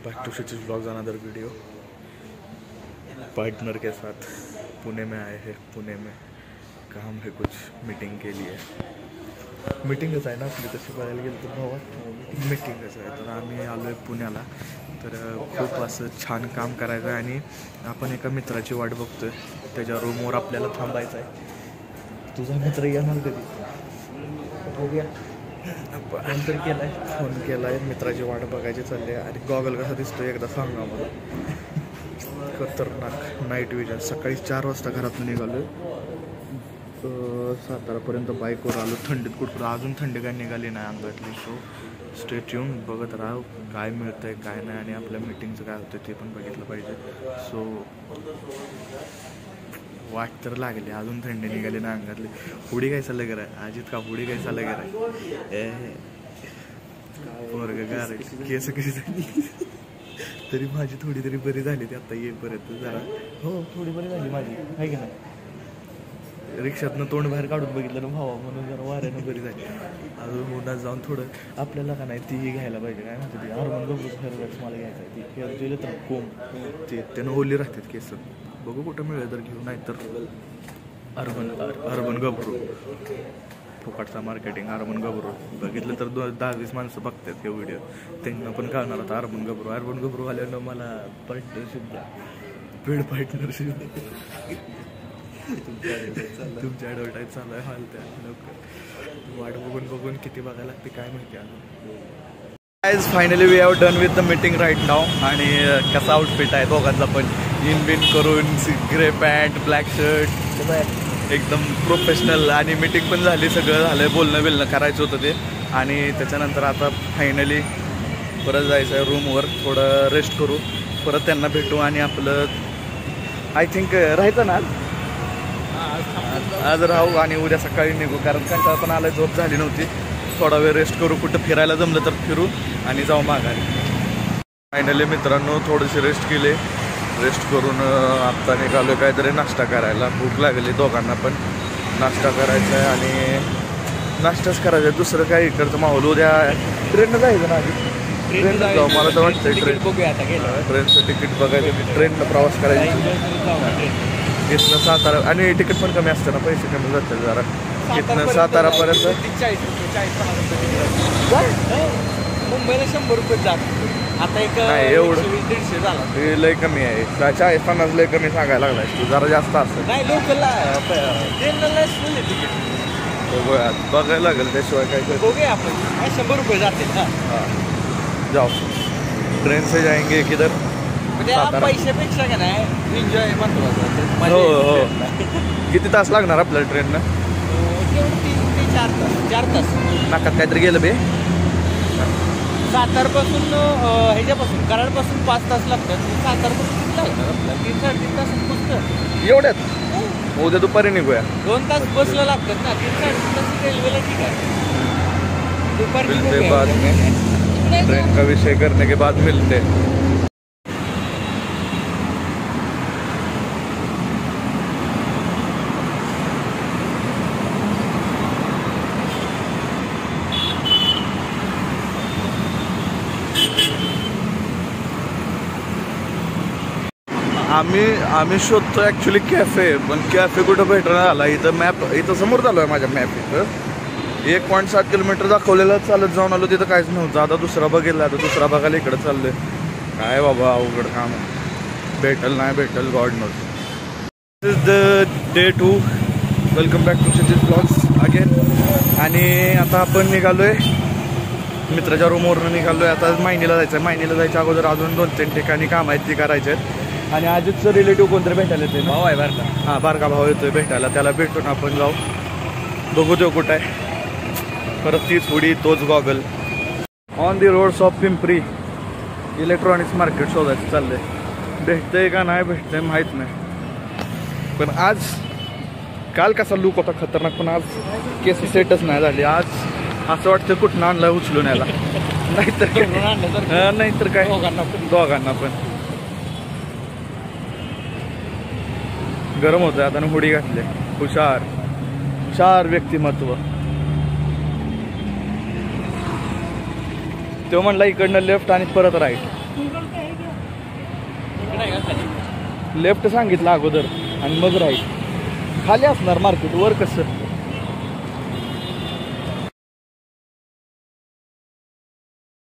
Back to Kshitij vlogs another video. Partner के साथ पुणे में आए हैं। पुणे में काम है कुछ मीटिंग के लिए। मीटिंगच आहे ना आपली, तशी बघायला गेलं तर भावा मीटिंगच आहे। तर आम्ही आलो आहे पुण्याला। तर खूप असं छान काम करायचं आहे आणि आपण एका मित्राची वाट बघतोय। त्याच्या रूमवर आपल्याला थांबायचं आहे। तुझा मित्र येणार कधी? बघूया। फोन तर केलाय, फोन केलाय, मित्राची वाट बघायची चालली आहे। आणि गॉगल कसा दिसतोय एकदा सांगा मला। खतरनाक नाईट विजन। सकाळी 4 वाजता घरातून निघालो, सातारापर्यंत बाईकवर आलो। थंडीत कुठं अजून थंडी काय निघाली नाही अंगातली। सो स्टे ट्यून, बघत राहा काय मिळतंय काय नाही आणि आपल्या मीटिंगचं काय होतं ते पण बघितलं पाहिजे। सो वाट तर लागली, अजून थंडी निघाली ना अंगातली। हुडी काय चाललं करा अजित का? हुडी काय चाललं करा? पोरग गार केस कशी झाली तरी माझी थोडी तरी बरी झाली ती आता येईपर्यंत जरा। हो थोडी बरी झाली माझी, आहे की नाही? रिक्षातनं तोंड बाहेर काढून बघितलं ना भावा, म्हणून जरा वाऱ्यानं बरी झाली। अजून उन्हात जाऊन थोडं आपल्याला का नाही तीही घ्यायला पाहिजे। काय म्हणते ती हार्मोन गब्रूज हेअरवॅक्स मला घ्यायचं आहे। ती हेअर जेल तर कोंब ते त्यानं ओली राहतात केस। बघू कुठं मिळेल तर घेऊ, नाही तर अर्बन गब्रू फुकटचा मार्केटिंग। अर्बन गब्रू बघितलं तर 10-20 माणसं बघतात हे व्हिडिओ, त्यांना पण कळणार आता अर्बन गब्रू आल्यानं मला पार्टनरशिप द्या, पेड पार्टनरशिप। तुमच्या ॲडव्हर्टाईज चालू आहे हाल त्या लवकर। वाट बघून किती बघायला लागते काय माहिती आहे। Guys finally we have done with the meeting right now. आणि कसा आउटफिट आहे दोघांचा पण, इन बिन करून ग्रे पॅन्ट ब्लॅक शर्ट एकदम प्रोफेशनल। आणि मीटिंग पण झाली, सगळं झालं, बोलणं करायचं होतं ते। आणि त्याच्यानंतर आता फायनली परत जायचं आहे रूमवर, थोडं रेस्ट करू, परत त्यांना भेटू आणि आपलं आय थिंक राहायचं ना आज राहू आणि उद्या सकाळी निघू, कारण कंटाळा पण आला, झोप झाली नव्हती। थोडा वेळ रेस्ट करू, कुठं फिरायला जमलं तर फिरू आणि जाऊ माघारी। फायनली मित्रांनो थोडीशी रेस्ट केली, रेस्ट करून आत्ता निघालो काहीतरी नाश्ता करायला। भूक लागली दोघांना पण, नाश्ता करायचा आहे आणि नाश्ताच करायचा आहे, दुसरं काय इकडचं माहोल। उद्या ट्रेननं जायचं ना, आधी ट्रेननं जाऊ मला तर वाटतं। ट्रेनचं तिकीट बघायचं, ट्रेननं प्रवास करायचा इथनं सातारा। आणि तिकीट पण कमी असतं ना, पैसे कमी जातात जरा इथनं सातारापर्यंत। मुंबईला 100 रुपये जात, आता एक एवढं 150 झाला, लय कमी आहे। 40-50 लय कमी सांगायला लागलाय तू, जरा जास्त असतं नाही लोकलला ट्रेनला तिकीट बघूया, बघायला लागेल त्याशिवाय काय बघूया आपण। 100 रुपये जाते। हाँ जाओ, ट्रेन से जाएंगे किधर? पैशापेक्षा का नाही एन्जॉय महत्वाचं। हो हो किती तास लागणार आपल्याला ट्रेननं? 4 तास। नाकात काहीतरी गेलं बे? सातारपासून ह्याच्यापासून कराडपासून 5 तास लागतात, सातारपासून किती लागतात आपल्याला? 3-3.5 तास पुस्तक एवढ्यात? उद्या दुपारी निघूया। 2 तास बसला लागतात ना, 3-3.5 तास रेल्वेला ठीक आहे। दुपारी ट्रेन का विषय करने के बाद मिलते। आम्ही शोधतो ॲक्च्युली कॅफे, पण कॅफे कुठं भेटणार आला। इथं मॅप इथं समोर चालू आहे माझ्या मॅप, इथं 1.7 किलोमीटर दाखवलेलं, चालत जाऊन आलो तिथं काहीच नव्हतं। आता दुसरा बघितला, आता दुसरा बघायला इकडं चाललोय। काय बाबा अवघड काम आहे, भेटल नाही भेटल God knows. This is the day 2, welcome back to Kshitij vlogs again. आणि आता आपण निघालोय मित्राच्या रूमवरून निघालोय। आता मायनीला जायचं आहे। मायनीला जायच्या अगोदर अजून 2-3 ठिकाणी काम आहेत ती करायचे आहेत। आणि अजितचं रिलेटिव्ह कोणतरी भेटायला येते, भाऊ आहे बारका। हां बारका भाऊ येतोय भेटायला, त्याला भेटून आपण जाऊ, बघू तो कुठं आहे। परत तीच हुडी, तोच goggle. On the roads of Pimpri electronics market शोधायचं चाललंय, भेटतंय का नाही भेटतंय माहीत नाही। पण आज काल कसा लुक होता खतरनाक, पण आज केस सेटच नाही झाली। आज असं वाटतं कुठं आणलं उचलून यायला, नाहीतर काय दोघांना पण गरम होतं। आता हुडी घातली, हुशार व्यक्तिमत्व। तो म्हणला इकडनं लेफ्ट आणि परत राईट। आहे का खाली? लेफ्ट सांगितलं अगोदर आणि मग राईट. खाली असणार मार्केट, वर कसं?